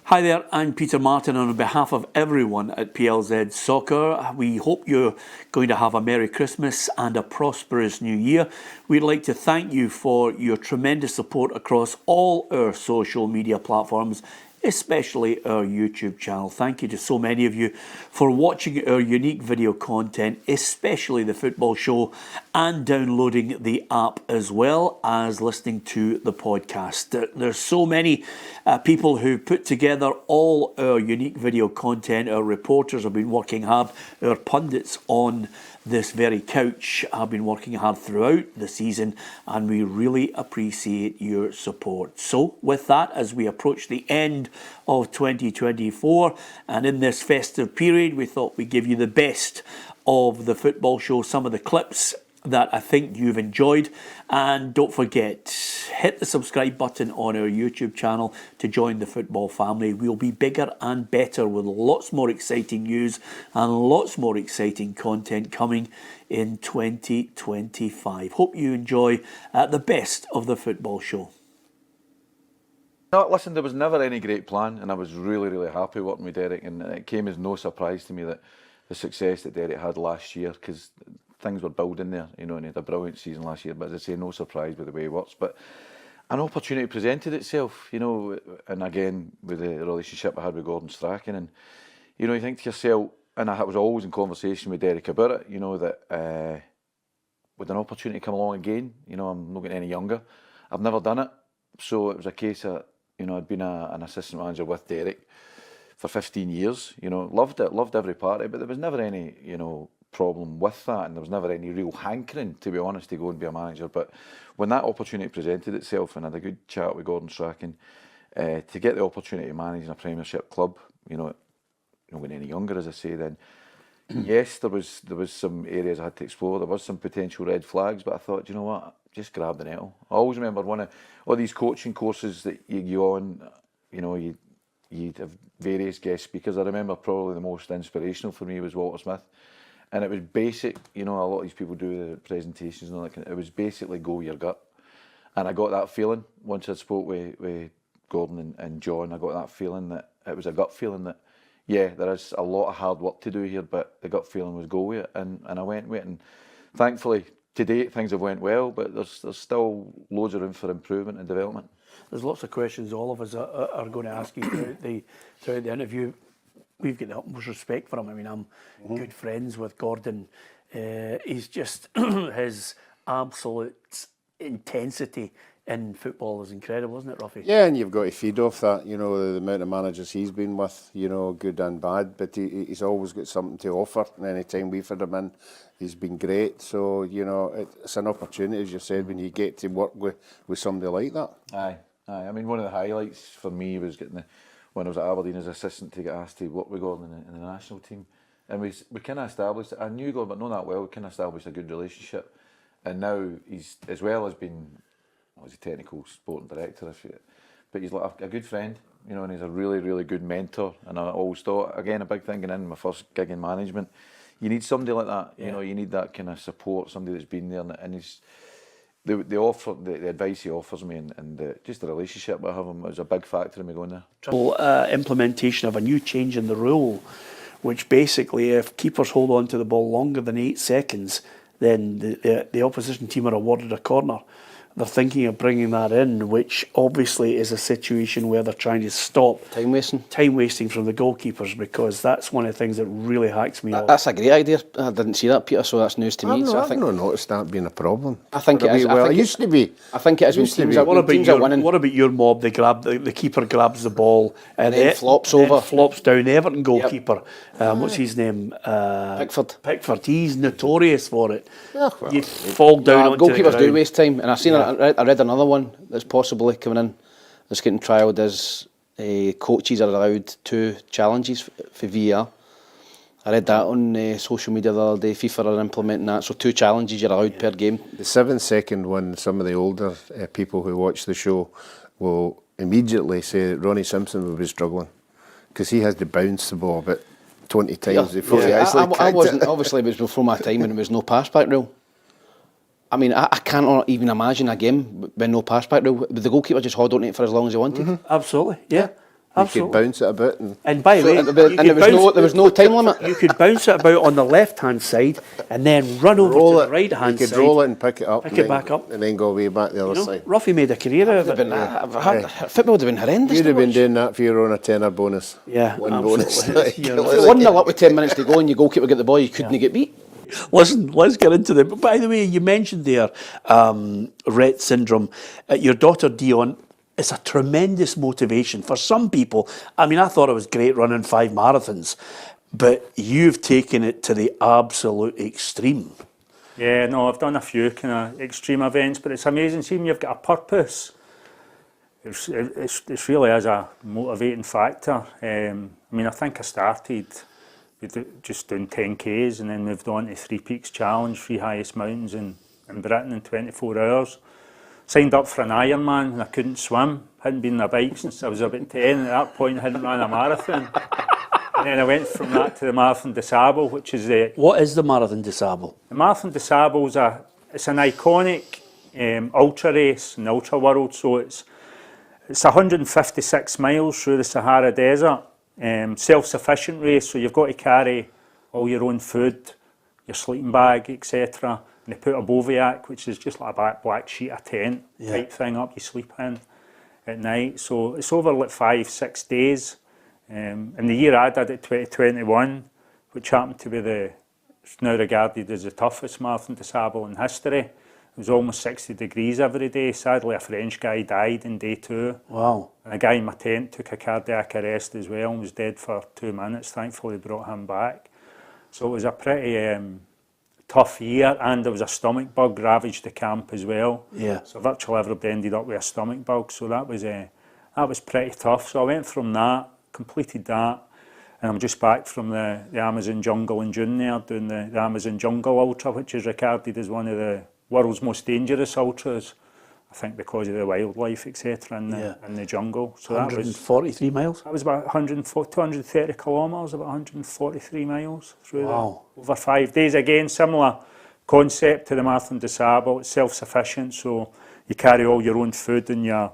Hi there, I'm Peter Martin, and on behalf of everyone at PLZ Soccer, we hope you're going to have a Merry Christmas and a prosperous New Year. We'd like to thank you for your tremendous support across all our social media platforms, especially our YouTube channel. Thank you to so many of you for watching our unique video content, especially the football show, and downloading the app as well as listening to the podcast. There's so many people who put together all our unique video content. Our reporters have been working hard. Our pundits on this very couch have been working hard throughout the season, and we really appreciate your support. So with that, as we approach the end of 2024 and in this festive period, we thought we'd give you the best of the football show, some of the clips that I think you've enjoyed. And don't forget, hit the subscribe button on our YouTube channel to join the football family. We'll be bigger and better with lots more exciting news and lots more exciting content coming in 2025. Hope you enjoy the best of the football show. No, listen, there was never any great plan, and I was really, really happy working with Derek, and it came as no surprise to me that the success that Derek had last year, because things were building there, you know, and he had a brilliant season last year, but as I say, no surprise with the way he works. But an opportunity presented itself, you know, and again, with the relationship I had with Gordon Strachan, and, you know, you think to yourself, and I was always in conversation with Derek about it, you know, that would an opportunity come along again, you know, I'm not getting any younger, I've never done it, so it was a case of, you know, I'd been an assistant manager with Derek for 15 years, you know, loved it, loved every part of it, but there was never any, you know, problem with that, and there was never any real hankering, to be honest, to go and be a manager. But when that opportunity presented itself, and I had a good chat with Gordon Strachan, to get the opportunity to manage in a Premiership club, you know, not getting any younger, as I say, then yes, there was some areas I had to explore. There was some potential red flags, but I thought, you know what, just grab the nettle. I always remember one of all these coaching courses that you go on, you know, you'd have various guest speakers. I remember probably the most inspirational for me was Walter Smith. And it was basic, you know, a lot of these people do the presentations and all that. It was basically go your gut. And I got that feeling once I spoke with Gordon and John. I got that feeling that it was a gut feeling that, yeah, there is a lot of hard work to do here, but the gut feeling was go with it. And I went with it. And thankfully, to date, things have went well, but there's still loads of room for improvement and development. There's lots of questions all of us are going to ask you throughout the interview. We've got the utmost respect for him. I mean, I'm good friends with Gordon. He's just, his absolute intensity in football is incredible, isn't it, Ruffy? Yeah, and you've got to feed off that, you know, the amount of managers he's been with, you know, good and bad, but he's always got something to offer. And any time we've had him in, he's been great. So, you know, it's an opportunity, as you said, when you get to work with somebody like that. Aye. I mean, one of the highlights for me was getting when I was at Aberdeen as assistant to get asked to work with Gordon in the national team. And we kind of established, I knew Gordon, but not that well, we kind of established a good relationship. And now he's, as well as being, he's a technical sporting director, but he's like a good friend, you know, and he's a really, really good mentor. And I always thought, again, a big thing going in my first gig in management, you need somebody like that, you know, you need that kind of support, somebody that's been there, and he's, the offer, the advice he offers me, and just the relationship I have him was a big factor in me going there. Implementation of a new change in the rule, which basically, if keepers hold on to the ball longer than 8 seconds, then the opposition team are awarded a corner. They're thinking of bringing that in, which obviously is a situation where they're trying to stop time wasting from the goalkeepers, because that's one of the things that really hacks me off. That's a great idea. I didn't see that, Peter, so that's news to me. I've not noticed that being a problem. I think it is. Well, it used to be. I think it is when teams are winning. What about your mob? They grab the keeper grabs the ball and then flops over. Flops down. The Everton goalkeeper, what's his name? Pickford. He's notorious for it. Yeah, well, you fall down onto goalkeepers the ground. do waste time, and I've seen. I read another one that's possibly coming in, that's getting trialled as coaches are allowed 2 challenges for VAR. I read that on social media the other day. FIFA are implementing that, so 2 challenges you're allowed per game. The 7-second one, some of the older people who watch the show will immediately say that Ronnie Simpson will be struggling because he has to bounce the ball about 20 times before he actually I wasn't, obviously it was before my time when there was no pass-back rule. I mean, I can't even imagine a game with no pass-back rule. Would the goalkeeper just hold on to it for as long as he wanted? Absolutely, yeah. could bounce it about. And by the way, there was no time limit. You could bounce it about on the left-hand side and then run over to the right-hand side. You could roll it and pick it up. Pick it back up. And then go way back the other side. Ruffy made a career out of it. Football would have been horrendous. You'd have been doing that for your own a tenner bonus. Yeah, One absolutely. bonus. You're If you 1-0 up with 10 minutes to go and your goalkeeper get the ball, you couldn't get beat. Listen, let's get into them. But by the way, you mentioned there Rett syndrome. Your daughter Dion, it's a tremendous motivation for some people. I mean, I thought it was great running 5 marathons, but you've taken it to the absolute extreme. Yeah, no, I've done a few kind of extreme events, but it's amazing seeing you've got a purpose. It really is a motivating factor. I mean, I think I started with just doing 10Ks and then moved on to 3 Peaks Challenge, 3 highest mountains in Britain in 24 hours. Signed up for an Ironman and I couldn't swim. Hadn't been on a bike since I was about 10. At that point, I hadn't run a marathon. And then I went from that to the Marathon des Sables, which is What is the Marathon des Sables? the Marathon des Sables. It's an iconic ultra race in the ultra world. So it's 156 miles through the Sahara Desert. Self-sufficient race, so you've got to carry all your own food, your sleeping bag, etc. And they put a bivouac, which is just like a black sheet, a tent type thing up you sleep in at night. So it's over like 5-6 days. And the year I did it, 2021, which happened to be it's now regarded as the toughest Marathon des Sables in history. It was almost 60 degrees every day. Sadly, a French guy died in day 2. Wow. And a guy in my tent took a cardiac arrest as well and was dead for 2 minutes. Thankfully, brought him back. So it was a pretty tough year, and there was a stomach bug ravaged the camp as well. Yeah. So virtually everybody ended up with a stomach bug. So that was pretty tough. So I went from that, completed that, and I'm just back from the Amazon jungle in June there, doing the Amazon Jungle Ultra, which is regarded as one of the world's most dangerous ultras. I think because of the wildlife, etc., in the jungle. So 143 miles? That was about 230 kilometres, about 143 miles through over 5 days. Again, similar concept to the Marathon des Sables. It's self-sufficient, so you carry all your own food and you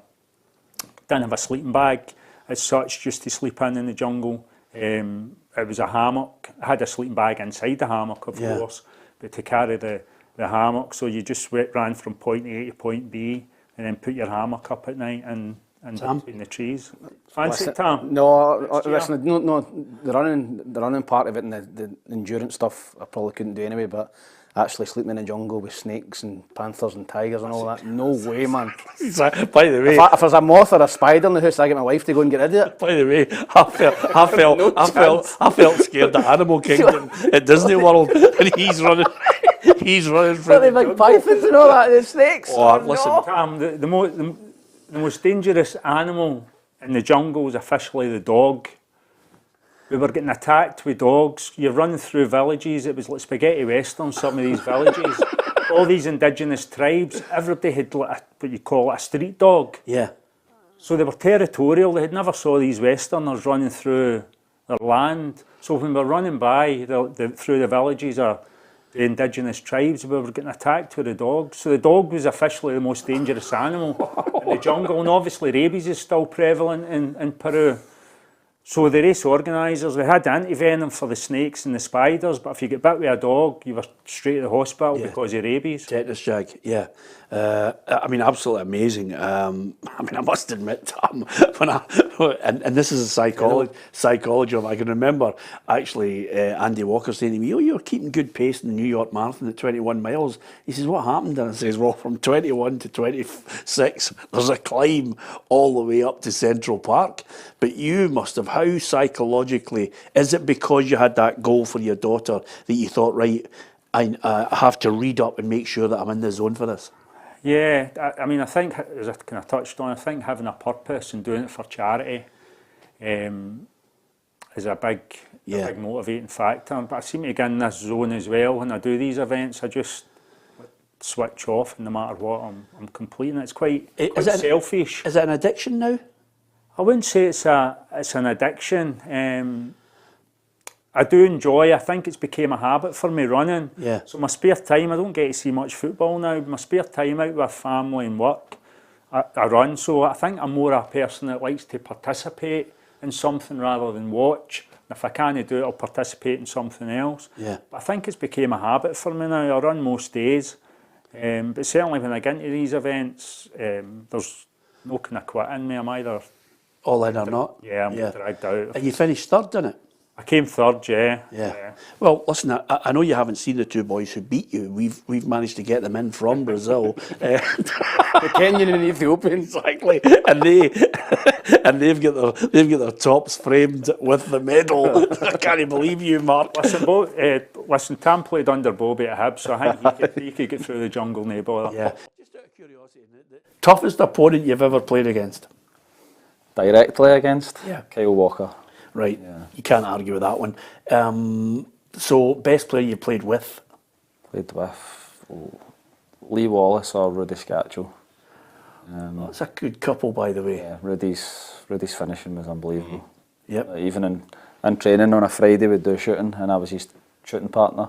don't have a sleeping bag as such, just to sleep in the jungle. It was a hammock. I had a sleeping bag inside the hammock, of course, but to carry the hammock, so you just ran from point A to point B and then put your hammock up at night and between the trees. Fancy it, Tam? No, listen, no, the running part of it and the endurance stuff I probably couldn't do anyway, but actually sleeping in a jungle with snakes and panthers and tigers and all that, no way, man. By the way, if there's a moth or a spider in the house, I get my wife to go and get rid of it. by the way, I felt scared at Animal Kingdom at Disney World, and he's running For the big pythons and all that, the snakes. Oh, listen, Tam, the most dangerous animal in the jungle is officially the dog. We were getting attacked with dogs. You're running through villages. It was like spaghetti western, some of these villages. All these indigenous tribes, everybody had like what you call a street dog. Yeah. So they were territorial. They had never saw these westerners running through their land. So when we were running by through the villages or the indigenous tribes, we were getting attacked with the dog. So the dog was officially the most dangerous animal in the jungle. And obviously rabies is still prevalent in Peru. So the race organisers, they had anti-venom for the snakes and the spiders, but if you get bit with a dog, you were straight to the hospital because of rabies. Tetanus jag, yeah. I mean, absolutely amazing. I mean, I must admit, Tom, and this is a psychology of, I can remember actually Andy Walker saying to me, "Oh, you're keeping good pace in the New York Marathon at 21 miles." He says, "What happened?" And I says, "Well, from 21 to 26, there's a climb all the way up to Central Park." But you must have, how psychologically, is it because you had that goal for your daughter that you thought, right, I have to read up and make sure that I'm in the zone for this? Yeah, I mean, I think, as I kind of touched on, I think having a purpose and doing it for charity is a big motivating factor. But I seem to get in this zone as well. When I do these events, I just switch off, and no matter what, I'm completing it. It's quite selfish. Is it an addiction now? I wouldn't say it's an addiction. I do enjoy. I think it's became a habit for me running. Yeah. So my spare time, I don't get to see much football now. My spare time out with family and work, I run. So I think I'm more a person that likes to participate in something rather than watch. And if I can't do it, I'll participate in something else. Yeah. But I think it's became a habit for me now. I run most days. But certainly when I get into these events, there's no kind of quit in me. I'm either... All in or not? Yeah, I'm dragged out. And you finished third, didn't it? I came third, yeah. Well, listen, I know you haven't seen the two boys who beat you. We've managed to get them in from Brazil. The Kenyan and Ethiopian. Exactly. And they've got their tops framed with the medal. I can't believe you, Mark. Listen, Tam played under Bobby at Hibs, so I think he could get through the jungle, no bother. Yeah. Just out of curiosity, the toughest opponent you've ever played against? Directly against? Yeah. Kyle Walker. Right. Yeah. You can't argue with that one. So, best player you played with? Played with Lee Wallace or Rudy Scatchell. That's a good couple, by the way. Yeah, Rudy's finishing was unbelievable. Yep. Even in training on a Friday we'd do shooting and I was his shooting partner.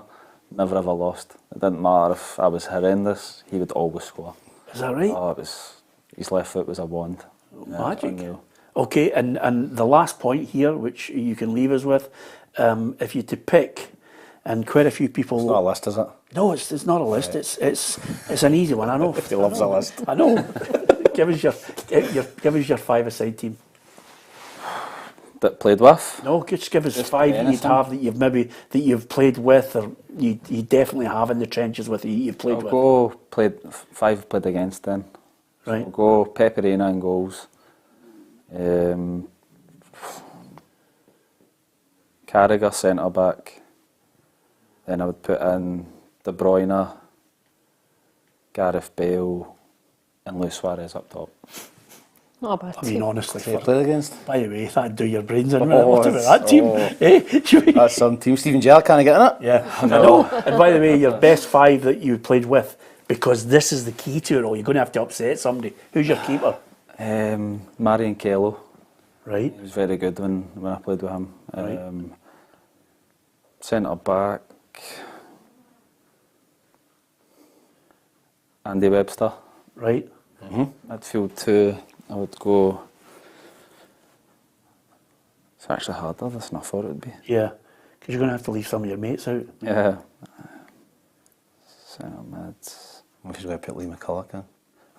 Never ever lost. It didn't matter if I was horrendous, he would always score. Is that right? Oh, his left foot was a wand. Magic. Okay, and the last point here, which you can leave us with, if you to pick, and quite a few people... It's not a list, is it? No, it's not a list. It's an easy one. I know. He loves a list. I know. Give us your five-a-side team. That played with? No, just give us five that you'd have that you've played with, or you definitely have in the trenches with you've played with. I'll go five played against then. Right. So I'll go Peperina in goals. Carragher centre back. Then I would put in De Bruyne, Gareth Bale, and Luis Suarez up top. Not a bad I mean, team. honestly, Who you played against? by the way, that'd do your brains in. Oh, What about that team? Eh? That's some team. Steven Gerrard can't get in it. Yeah, I know. And by the way, your best five that you played with, because this is the key to it all. You're going to have to upset somebody. Who's your keeper? Marion Kello. Right. He was very good when I played with him. Right. Centre back, Andy Webster. Right. Midfield two, I would go. It's actually harder than I thought it would be. Yeah. Because you're going to have to leave some of your mates out. Yeah. Centre mids. We should go put Lee McCulloch in.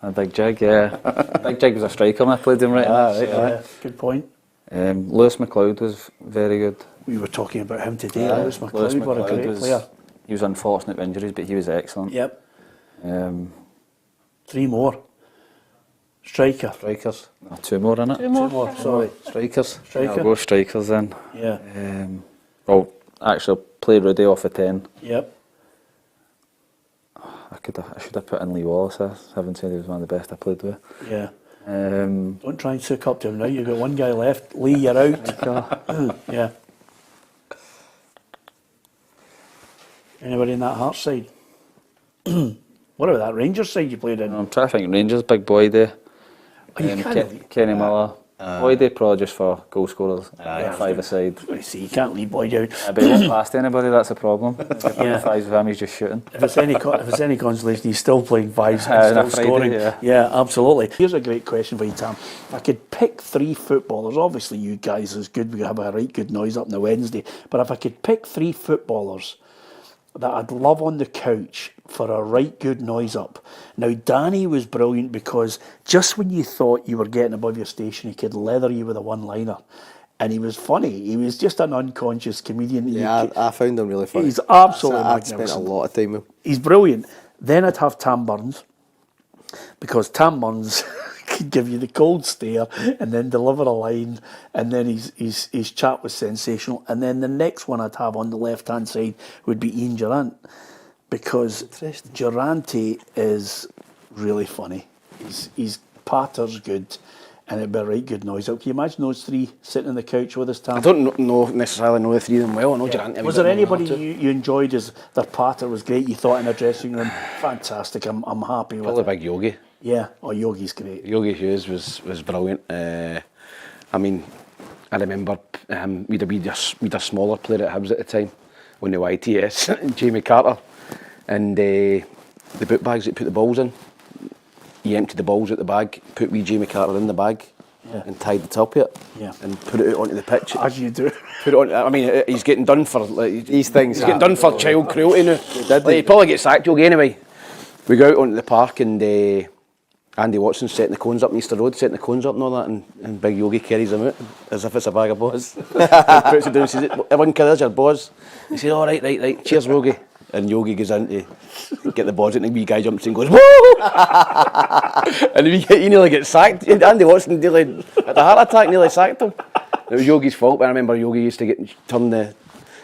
A Big Jig, yeah. Big Jig was a striker when I played him right. Yeah, good point. Lewis McLeod was very good. We were talking about him today. Lewis McLeod, what a great player. He was unfortunate with injuries, but he was excellent. Yep. Three more. Strikers. Two more in it. Two more. Sorry. Strikers. I'll go strikers then. Yeah. Well, actually, I'll play Rudy off a 10. Yep. I should have put in Lee Wallace. I haven't said he was one of the best I played with. Yeah. Um, Don't try and suck up to him now. You've got one guy left. Lee, you're out. Yeah. Anybody in that Hearts side? What about that Rangers side you played in? I'm trying to think. Rangers, big boy day. Oh, you can't leave. Kenny Miller. Boy day probably just for goal scorers. Yeah. Five aside. I see, you can't leave Boyd out. But he won't pass to anybody, that's a problem. Yeah. Fives with him, he's just shooting. If it's any consolation, he's still playing fives On and a still Friday, scoring. yeah. Absolutely. Here's a great question for you, Tam. If I could pick three footballers, obviously you guys is good, we have a right good noise up on the Wednesday, but if I could pick three footballers that I'd love on the couch for a right good noise up. Now, Danny was brilliant because just when you thought you were getting above your station, he could leather you with a one-liner. And he was funny. He was just an unconscious comedian. Yeah, I found him really funny. He's absolutely I'd spent a magnificent. lot of time with him. He's brilliant. Then I'd have Tam Burns, because Tam Burns could give you the cold stare and then deliver a line, and then his chat was sensational. And then the next one I'd have on the left-hand side would be Ian Durant, because Durante is really funny. His patter's good, and it'd be a right good noise. Can you imagine those three sitting on the couch with us, Tam? I don't necessarily know the three of them well. I know Durant. Was there anybody you enjoyed as their patter was great, you thought in a dressing room, fantastic, I'm happy with Probably it? big Yogi. Yeah, Yogi's great. Yogi Hughes was brilliant. I mean, I remember we'd a smaller player at Hibs at the time on the YTS, Jamie Carter, and the boot bags that put the balls in. He emptied the balls out the bag, put wee Jamie Carter in the bag, and tied the top of it and put it out onto the pitch. As you do. Put it on. I mean, he's getting done for These things. He's getting done for child cruelty now. He'd probably get sacked, Yogi, anyway. We go out onto the park and Andy Watson's setting the cones up in Easter Road, setting the cones up and all that, and big Yogi carries them out as if it's a bag of balls. Puts it down and says, "Everyone carries your balls." He says, "All right. Cheers, Yogi." And Yogi goes in to get the balls out, and the wee guy jumps in and goes, "Whoa!" And he nearly gets sacked. Andy Watson nearly had a heart attack, nearly sacked him. It was Yogi's fault, but I remember Yogi used to get into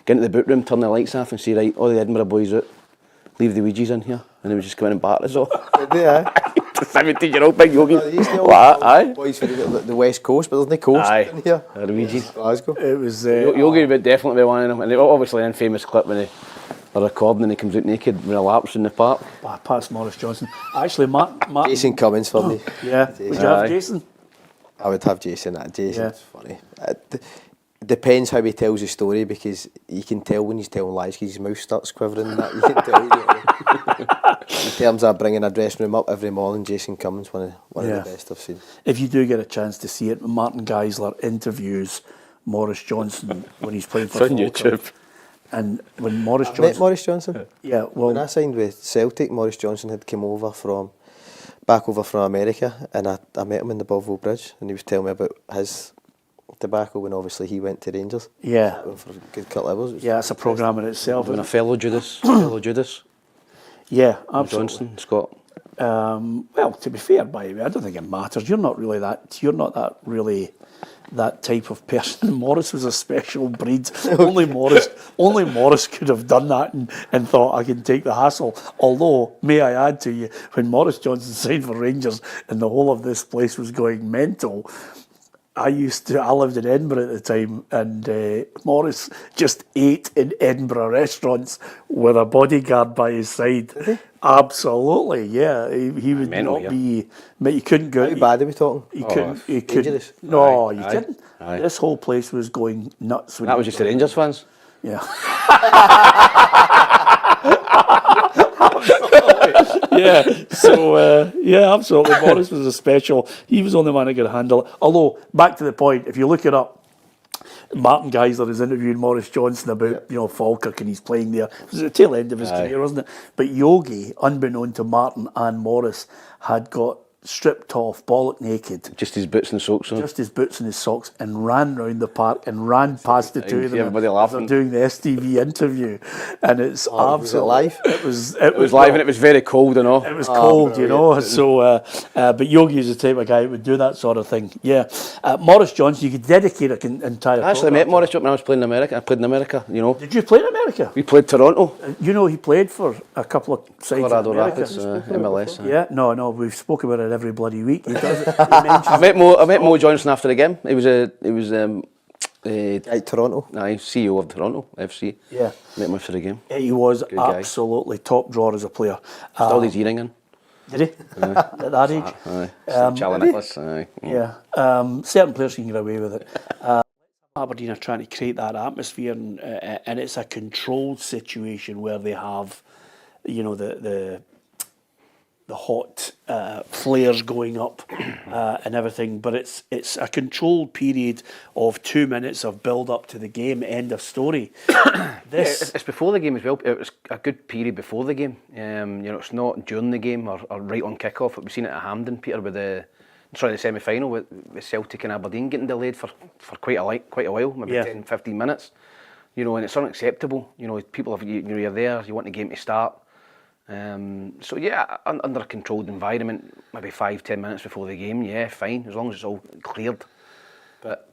the boot room, turn the lights off, and say, "Right, all the Edinburgh boys out, leave the Ouija's in here," and they would just come in and batter us all. Did they, aye? 17-year-old big Yogi. Aye. Boys for the West Coast, but there's no coast in here. The Ouija's. Glasgow. It was... Yogi would definitely be one of them. And obviously an infamous clip when they're recording and he comes out naked with a laps in the park. Past Maurice Johnson. Actually, Martin... Jason Cummins for me. Yeah. Would you have Jason? I would have Jason. Jason's funny. It depends how he tells the story, because you can tell when he's telling lies because his mouth starts quivering and that. You can tell. In terms of bringing a dressing room up every morning, Jason Cummins, one of the best I've seen. If you do get a chance to see it, Martin Geisler interviews Maurice Johnson when he's playing for It's on YouTube. And when Maurice Met Johnson... Maurice Johnson? Yeah, well... When I signed with Celtic, Maurice Johnson had come back over from America, and I met him in the Bovril Bridge, and he was telling me about his debacle when obviously he went to Rangers. Yeah. For a good couple of hours. Yeah, it's a programme in itself. When a isn't it? fellow Judas. Yeah, absolutely. Johnston, Scott. Well, to be fair, by the way, I don't think it matters. You're not that type of person. Morris was a special breed. Only Morris could have done that and thought, I can take the hassle. Although, may I add to you, when Maurice Johnson signed for Rangers and the whole of this place was going mental, I lived in Edinburgh at the time, and Morris just ate in Edinburgh restaurants with a bodyguard by his side. Did he? Absolutely, yeah. He would Mental, not be... Mate, you couldn't go... How bad are we talking? You couldn't... dangerous. No, Aye, you aye, couldn't. aye. This whole place was going nuts. That was just the Rangers fans. Yeah. Yeah, so, absolutely. Morris was a special. He was the only man who could handle it. Although, back to the point, if you look it up, Martin Geisler is interviewing Maurice Johnson about, Falkirk, and he's playing there. It was the tail end of his career, wasn't it? But Yogi, unbeknown to Martin and Morris, had got stripped off, bollock naked. Just his boots and socks on. Just his boots and his socks, and ran round the park and ran past the two of them. Everybody as laughing. they're doing the STV interview, and it's absolutely... Was it live? It was live and it was very cold and all. It was cold, So, but Yogi is the type of guy who would do that sort of thing. Yeah, Maurice Johnson, you could dedicate an entire... I actually met Maurice when I was playing in America. I played in America, Did you play in America? We played Toronto. He played for a couple of sides Colorado in America. Rapids, MLS. Yeah, no, we've spoken about it every bloody week. He does it. He mentions I met Mo Johnson after the game. He was Toronto. CEO of Toronto FC. Yeah. Met him after the game. He was guy. absolutely top drawer as a player. Still his earring in. Did he? At that age? Aye. Charlie Nicholas. Aye. Yeah. Certain players can get away with it. Aberdeen are trying to create that atmosphere, and it's a controlled situation where they have, the hot flares going up and everything, but it's a controlled period of 2 minutes of build up to the game. End of story. It's before the game as well. It was a good period before the game. It's not during the game or right on kick-off. We've seen it at Hampden, Peter, with the semi-final with Celtic and Aberdeen getting delayed for quite a while, maybe 10, 15 minutes. And it's unacceptable. People have you're there, you want the game to start. Under a controlled environment, maybe 5-10 minutes before the game, fine, as long as it's all cleared. But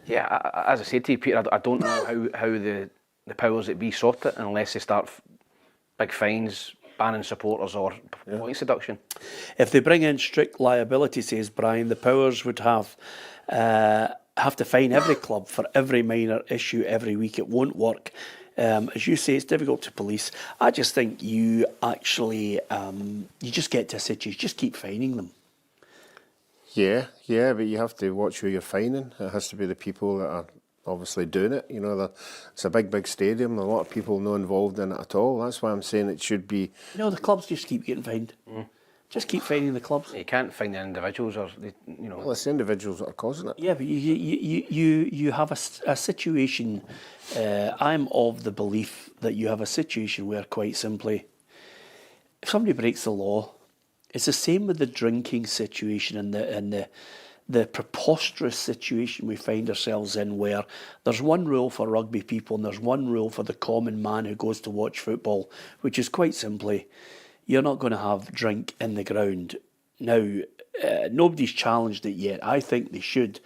as I said to you, Peter, I don't know how the powers that be sort it unless they start big fines, banning supporters or points deduction. If they bring in strict liability, says Brian, the powers would have to fine every club for every minor issue every week. It won't work. As you say, it's difficult to police. I just think you actually, you just get to a situation, just keep fining them. Yeah, but you have to watch who you're fining. It has to be the people that are obviously doing it. It's a big stadium. There are a lot of people not involved in it at all. That's why I'm saying it should be... The clubs just keep getting fined. Just keep finding the clubs. You can't find the individuals or Well, it's the individuals that are causing it. Yeah, but you have a situation. I'm of the belief that you have a situation where, quite simply, if somebody breaks the law, it's the same with the drinking situation and the preposterous situation we find ourselves in, where there's one rule for rugby people and there's one rule for the common man who goes to watch football, which is quite simply, you're not going to have drink in the ground. Now, nobody's challenged it yet. I think they should.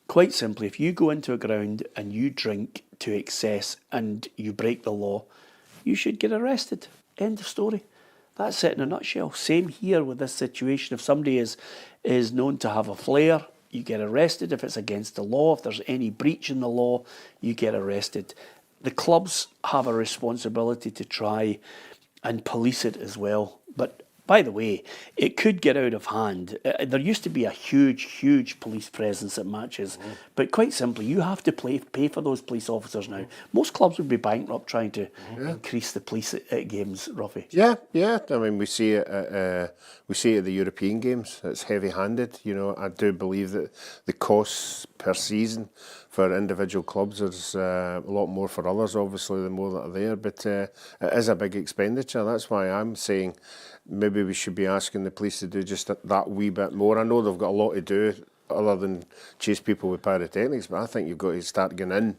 Quite simply, if you go into a ground and you drink to excess and you break the law, you should get arrested. End of story. That's it in a nutshell. Same here with this situation. If somebody is known to have a flare, you get arrested. If it's against the law, if there's any breach in the law, you get arrested. The clubs have a responsibility to try and police it as well. But by the way, it could get out of hand. There used to be a huge police presence at matches, but quite simply, you have to pay for those police officers now. Most clubs would be bankrupt trying to increase the police at games, Ruffy. Yeah. I mean, we see it at the European games. It's heavy-handed. I do believe that the costs per season for individual clubs is a lot more for others, obviously, the more that are there. But it is a big expenditure. That's why I'm saying maybe we should be asking the police to do just that wee bit more. I know they've got a lot to do other than chase people with pyrotechnics, but I think you've got to start going in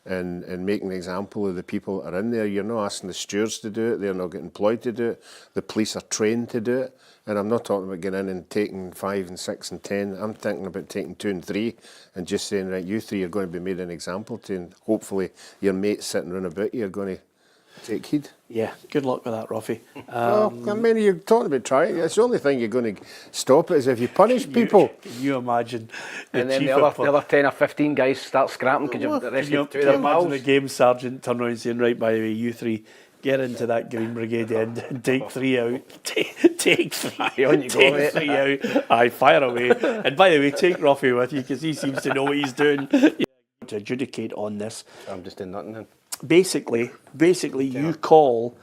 and making an example of the people that are in there. You're not asking the stewards to do it. They're not getting employed to do it. The police are trained to do it. And I'm not talking about getting in and taking 5 and 6 and 10. I'm thinking about taking 2 and 3 and just saying, right, you 3 are going to be made an example to, and hopefully your mates sitting round about you are going to take heed. Yeah, good luck with that, Ruffy. Well, I mean, you're talking about trying. It's the only thing you're going to stop it is if you punish people. Can you imagine? and then the other 10 or 15 guys start scrapping because you've arrested two of their imagine pals. the game sergeant turn around and saying, right, by the way, you 3, get into that Green Brigade end and take 3 out. Take 3. On you go, mate. 3 out. Aye, fire away. And by the way, take Ruffy with you because he seems to know what he's doing. To adjudicate on this. I'm just doing nothing then. Basically, you call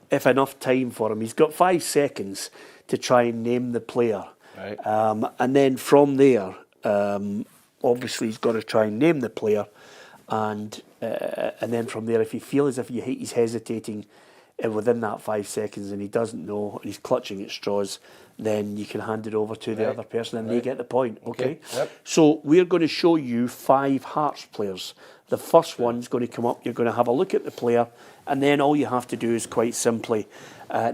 if enough time for him. He's got 5 seconds to try and name the player. Right. And then from there, obviously he's got to try and name the player. And then from there, if you feel as if he's hesitating within that 5 seconds and he doesn't know and he's clutching at straws, then you can hand it over to the other person and they get the point. Okay. Yep. So we're going to show you 5 Hearts players. The first one's going to come up. You're going to have a look at the player, and then all you have to do is quite simply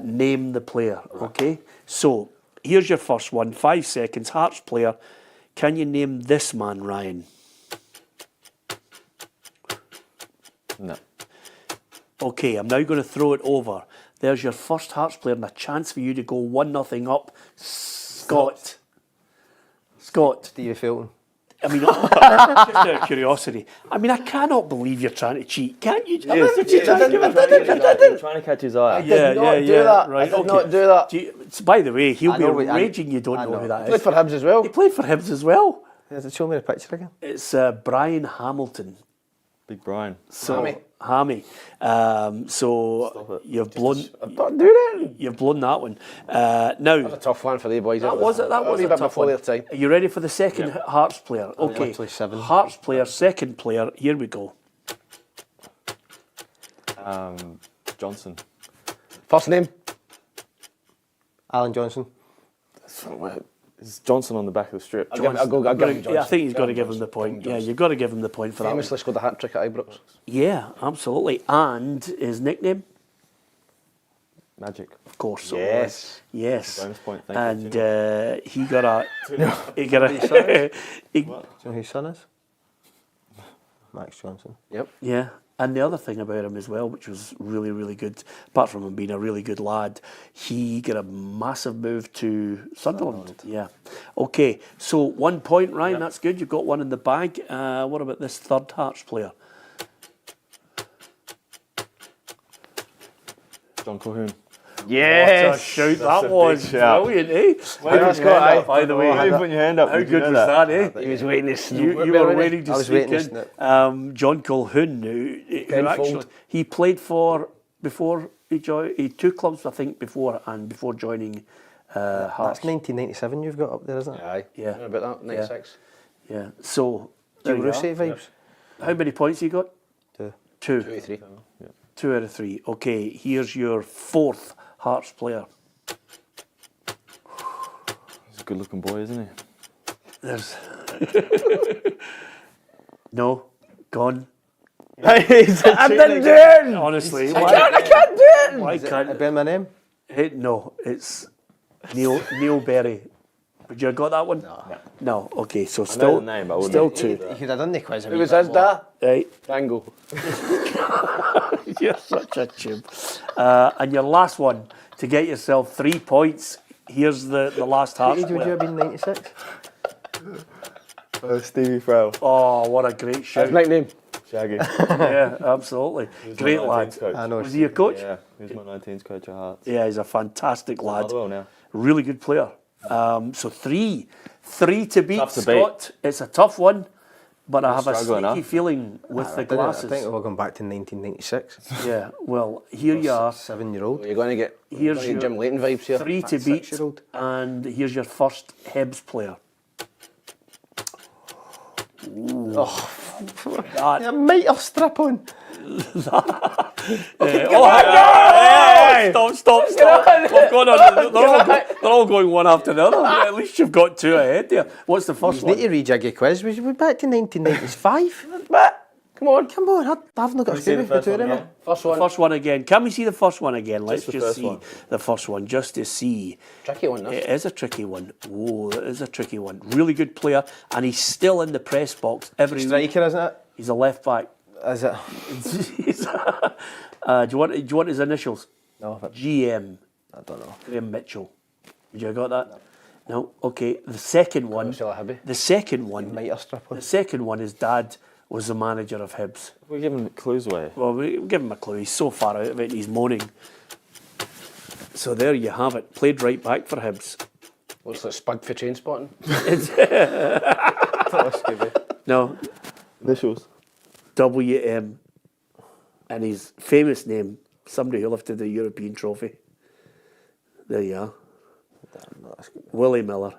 name the player. Okay. So here's your first one. 5 seconds. Hearts player. Can you name this man, Ryan? No. Okay, I'm now going to throw it over. There's your first Hearts player and a chance for you to go 1-0 up. Scott. Stevie Felton. I mean, just out of curiosity, I mean, I cannot believe you're trying to cheat. Can't you? You're trying to catch his eye. I did not do that. Right, I did not do that. By the way, he'll I be know, raging you don't I know who know. that Played is. for Hibs as well. He played for Hibs as well. Show me the picture again. It's Brian Hamilton. Big Brian. So, Hammy. So you've blown. Don't do that. You've blown that one. Now That's a tough one for the boys. that was a Only a bit tough before one. their time. Are you ready for the second Hearts player? Okay. literally 7. Hearts player, second player. Here we go. Johnson. First name. Alan Johnson. Is Johnson on the back of the strip? I'll give him Johnson. Yeah, I think he's got to give him the point. Yeah, you've got to give him the point for that. Famously scored a hat trick at Ibrox. Yeah, absolutely. And his nickname, Magic. of course. So Yes. yes. Bonus point, thank And you. he got a. He got a. Do you know who his son is? Max Johnson. Yep. Yeah. And the other thing about him as well, which was really, really good, apart from him being a really good lad, he got a massive move to Sunderland. Yeah. Okay, so 1 point, Ryan, that's good. You've got one in the bag. What about this third Hearts player? John Colquhoun. What a shout that was. Brilliant, eh? By the way, Why are you putting your hand up? how Did you good know was that, eh? He was waiting to You were waiting to I was speak waiting to in. John Colquhoun, who actually he played for before he joined. He 2 clubs, I think, before joining That's 1997 you've got up there, isn't it? Aye. Yeah. How about that? 96. Yeah. So, there you Rossi are. vibes. How many points you got? 2. 2. 2 3. 2 out of 3. Okay, here's your 4th Hearts player. He's a good-looking boy, isn't he? There's... No. Gone. I didn't do it! Honestly. I can't do it! Why can't... I bear my name? No, it's Neil Berry. Would you have got that one? No. Okay, so still, the name, but I wouldn't. still 2. You could have done the quiz. Who was his dad? Right. Dango. You're such a chimp. And your last one, to get yourself 3 points, here's the last Hearts Would you player. have been 96? Stevie Frau. Oh, what a great shout. His nickname? Shaggy. Yeah, absolutely. Great lad. I know. Was he your coach? Yeah, he was my 19s coach at Hearts. Yeah, he's a fantastic lad. Motherwell now. Really good player. So 3 to beat, Tough to Scott. It's a tough one, but I have a struggling, sneaky feeling with the I glasses. think we're going back to 1996. Yeah, well, here you are. 7-year-old. You're going to get Here's your Jim Leighton vibes here. 3 to beat, 6-year-old. and here's your first Hibs player. You might have strip on. Stop! We've gone on. They're all going one after the other. At least you've got 2 ahead there. What's the first You need one? to rejig your quiz. We back to 1995. Come on. I've not got a clue between them. First one. First one again. Can we see the first one again? Let's the just first see one. the first one, just to see. Tricky one, this. It is a tricky one. Oh, it is a tricky one. Really good player, and he's still in the press box every week. Striker, isn't it? He's a left back. Is it? Do you want his initials? No, GM. I don't know. Graham Mitchell. Would you have got that? No. Okay. The second one. Still a Hibby. The second one. Might have strip on. The second one. His dad was the manager of Hibs. We're giving clues away. Well, we give him a clue. He's so far out of it, he's moaning. So there you have it. Played right back for Hibs. Looks like Spud for train spotting. No, Initials. WM. And his famous name, somebody who lifted the European trophy. There you are. Willie Miller.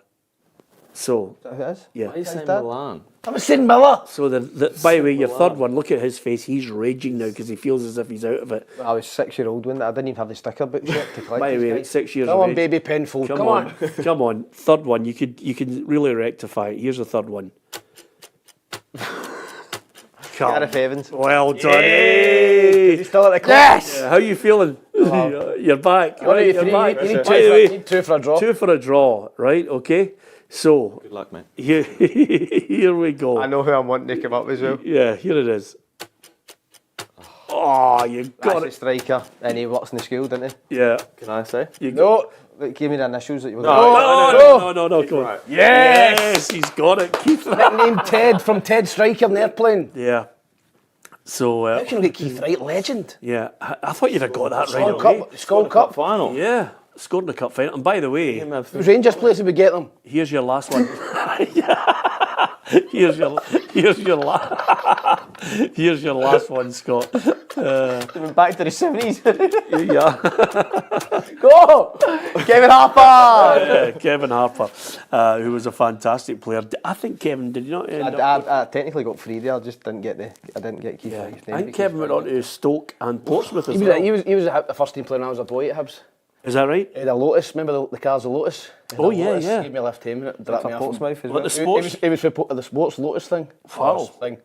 So, Is that who it is? yeah. Why are you saying Dad? Milan? I was saying Miller. So, by the way, your third one, look at his face. He's raging now because he feels as if he's out of it. I was 6-year-old when I didn't even have the sticker book yet to collect By the these way, guys. 6 years Come of on, age. baby Penfold. Come on. Come on. Third one. You can really rectify it. Here's the third one. Gareth Evans. Well done. He's still at the club. Yes! How are you feeling? You're back. You need You're three. back. You need By the way, need 2 for a draw. 2 for a draw, right? Okay. So Good luck, mate. here we go. I know who I'm wanting to come up as well. Yeah, here it is. Oh, you got That's a it. striker, and he works in the school, didn't he? Yeah. Can I say? You No, look, give me the initials that you were No, come on. Yes! Yes, he's got it. Keith. Nicknamed Ted from Ted Striker in the airplane. Yeah. So, How can we get Keith Wright, legend? yeah, I thought you'd have got that right Skull away. Cup. Skull Cup. Final. Yeah, scored in the cup final. And by the way, Who's Rangers players did we get them? here's your last one. here's your last one, Scott. Back to the 70s. Yeah, Go! Kevin Harper! Kevin Harper, who was a fantastic player. I think Kevin did you not? End up I technically got 3 there, I just didn't get Keith yeah. Wright's name. I think Kevin went on to Stoke and Portsmouth as He well. was a first team player when I was a boy at Hibs. Is that right? He had a Lotus, remember the cars, the Lotus? He had Oh, a yeah, Lotus, yeah. Gave me a left hand, dropped me For off. Portsmouth as What, well. the sports? He was for the sports Lotus thing. Wow. Lotus thing.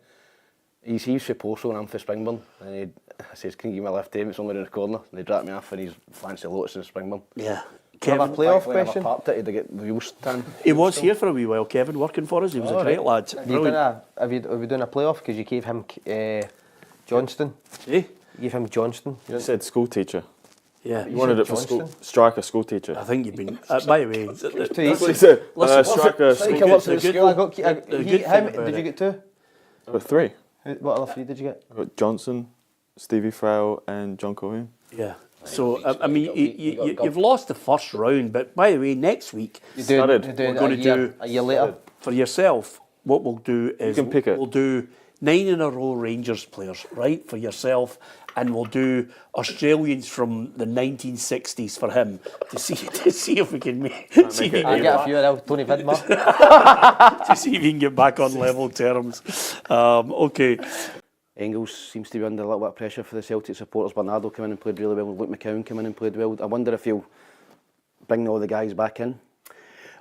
He's for Porto and I'm for Springburn. And I says, can you give me a left hand? It's only in the corner. And they dropped me off and he's fancy Lotus in Springburn. Yeah. Have a Kevin, playoff Thankfully, I never question? parked it, he had to get the wheels tan. he was here for a wee while, Kevin, working for us. He was a great lad. Have you done a playoff? Because you gave him Johnston. Eh? You gave him Johnston. You said school teacher. Yeah. You wanted it for Johnston? school striker, school teacher. I think you've been. By the way, Two That's each. what he said. Listen, Striker, Striker school works the at the good- school. I got, the good how thing many, about did you it- get 2? I got 3. What other 3 did you get? I got Johnson, Stevie Frau, and John Cohen. yeah. So I mean, you've lost the first round, but by the way, next week Started. You're doing We're gonna a year, do- a year later. for yourself, what we'll do is can pick it. we'll do 9 in a row Rangers players, right, for yourself, and we'll do Australians from the 1960s for him to see if we can make. See if we I can get a few of Tony Vidmar. to see if he can get back on level terms. Okay. Engels seems to be under a little bit of pressure for the Celtic supporters. Bernardo came in and played really well. Luke McCowan came in and played well. I wonder if he'll bring all the guys back in.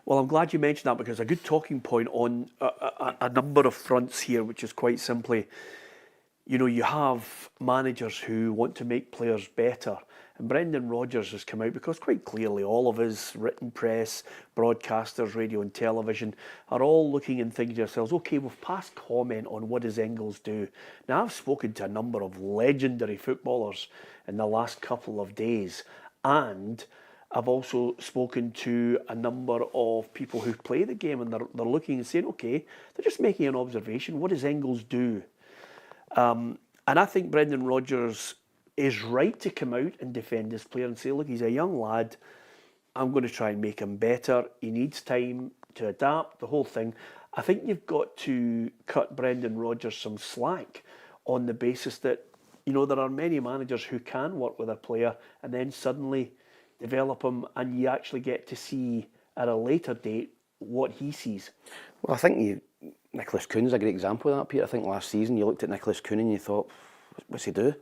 Well, I'm glad you mentioned that, because a good talking point on a number of fronts here, which is quite simply, you know, you have managers who want to make players better. And Brendan Rodgers has come out because quite clearly all of his written press, broadcasters, radio and television are all looking and thinking to themselves, okay, we've passed comment on what does Engels do. Now, I've spoken to a number of legendary footballers in the last couple of days, and I've also spoken to a number of people who play the game, and they're looking and saying, okay, they're just making an observation. What does Engels do? And I think Brendan Rodgers is right to come out and defend this player and say, look, he's a young lad. I'm going to try and make him better. He needs time to adapt, the whole thing. I think you've got to cut Brendan Rodgers some slack on the basis that, you know, there are many managers who can work with a player and then suddenly develop him, and you actually get to see at a later date what he sees. Well, I think Nicholas Kuhn's a great example of that, Peter. I think last season you looked at Nicholas Kuhn and you thought, what's he do?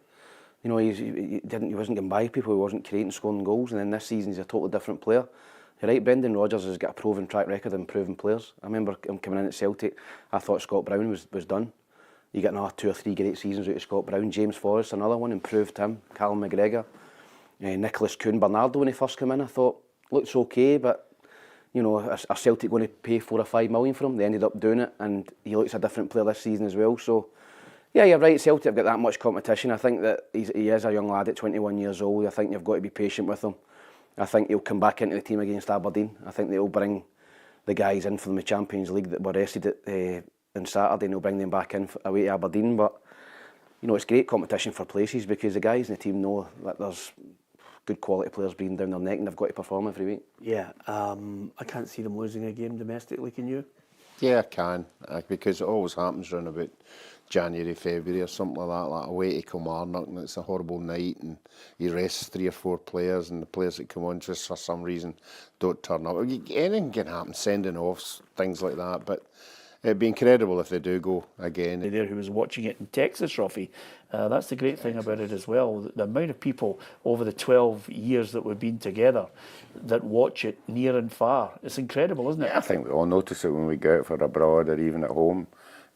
You know, he wasn't getting by people, he wasn't creating, scoring goals, and then this season he's a totally different player. You're right, Brendan Rodgers has got a proven track record of improving players. I remember him coming in at Celtic, I thought Scott Brown was done. You get another 2 or 3 great seasons out of Scott Brown. James Forrest, another one, improved him. Callum McGregor. Nicholas Kuhn, Bernardo, when he first came in, I thought, looks okay, but, you know, are Celtic going to pay 4 or 5 million for him? They ended up doing it, and he looks a different player this season as well. So, yeah, you're right, Celtic have got that much competition. I think that he is a young lad at 21 years old. I think you've got to be patient with him. I think he'll come back into the team against Aberdeen. I think they'll bring the guys in from the Champions League that were rested on Saturday, and they'll bring them back in away to Aberdeen. But, you know, it's great competition for places because the guys in the team know that there's good quality players breathing down their neck, and they've got to perform every week. Yeah, I can't see them losing a game domestically, can you? Yeah, I can, because it always happens around about January, February or something like away to Kilmarnock, and it's a horrible night, and he rests 3 or 4 players, and the players that come on just for some reason don't turn up. Anything can happen, sending offs, things like that, but it'd be incredible if they do go again. There who was watching it in Texas, Ruffy. That's the great thing about it as well. The amount of people over the 12 years that we've been together that watch it near and far. It's incredible, isn't it? Yeah, I think we all notice it when we go out for abroad or even at home.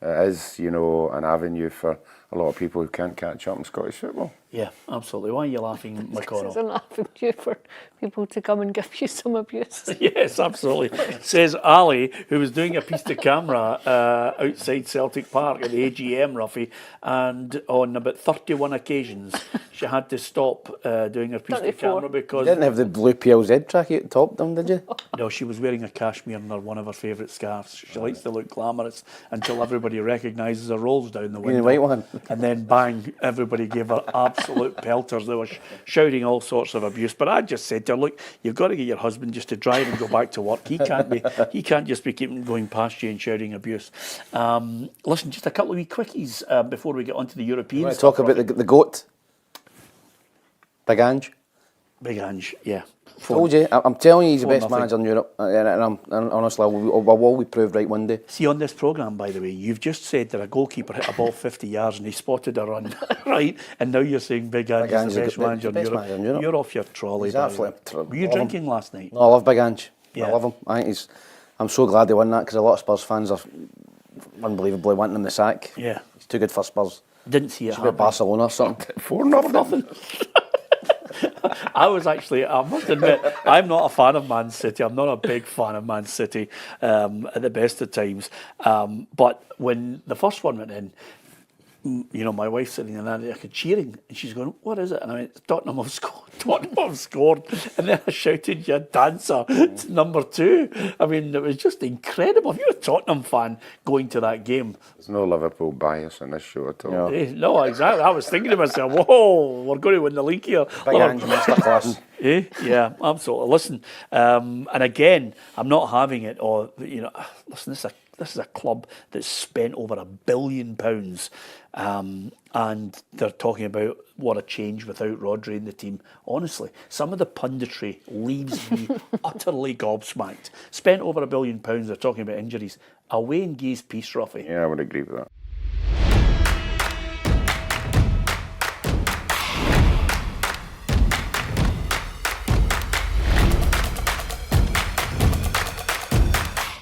It is, you know, an avenue for a lot of people who can't catch up in Scottish football. Yeah, absolutely. Why are you laughing, McConnell? It's an avenue for people to come and give you some abuse. Yes, absolutely. Says Ali, who was doing a piece to camera outside Celtic Park at the AGM, Ruffy, and on about 31 occasions she had to stop doing her piece to 34. camera because... You didn't have the blue PLZ track out the top them, did you? No, she was wearing a cashmere and one of her favourite scarves. She likes to look glamorous until everybody recognises her rolls down the window. White one. And then bang, everybody gave her absolute pelters. They were shouting all sorts of abuse. But I just said to her, look, you've got to get your husband just to drive and go back to work. He can't just be keeping going past you and shouting abuse. Listen, just a couple of wee quickies before we get on to the European You want to stuff, talk about the GOAT? Big Ange. Big Ange, yeah. Told you, I'm telling you, he's the 4-0. best manager in Europe. And honestly, we'll be proved right one day. See, on this programme, by the way, you've just said that a goalkeeper hit a ball 50 yards and he spotted a run, right? And now you're saying Big Ange is the best manager in Europe. You're off your trolley. He's absolutely... Were you drinking last night? No, I love Big Ange. Yeah. I love him. I think I'm so glad they won that because a lot of Spurs fans are unbelievably wanting him the sack. Yeah. He's too good for Spurs. Didn't see it It's about happen. Barcelona or something. 4-0. I must admit, I'm not a fan of Man City. I'm not a big fan of Man City at the best of times. But when the first one went in, you know, my wife's sitting in there cheering, and she's going, "What is it?" And I went, "Tottenham have scored. Tottenham have scored." And then I shouted, "You dancer!" to number 2. I mean, it was just incredible. If you're a Tottenham fan going to that game, There's no Liverpool bias on this show at all. no, exactly. I was thinking to myself, "Whoa, we're going to win the league here." Big Ange, masterclass. Yeah, absolutely. Listen, and again, I'm not having it. Or listen, this is is a club that's spent over £1 billion, and they're talking about what a change without Rodri in the team. Honestly, some of the punditry leaves me utterly gobsmacked. Spent over £1 billion, they're talking about injuries. Away and gaze peace, Ruffy. Yeah, I would agree with that.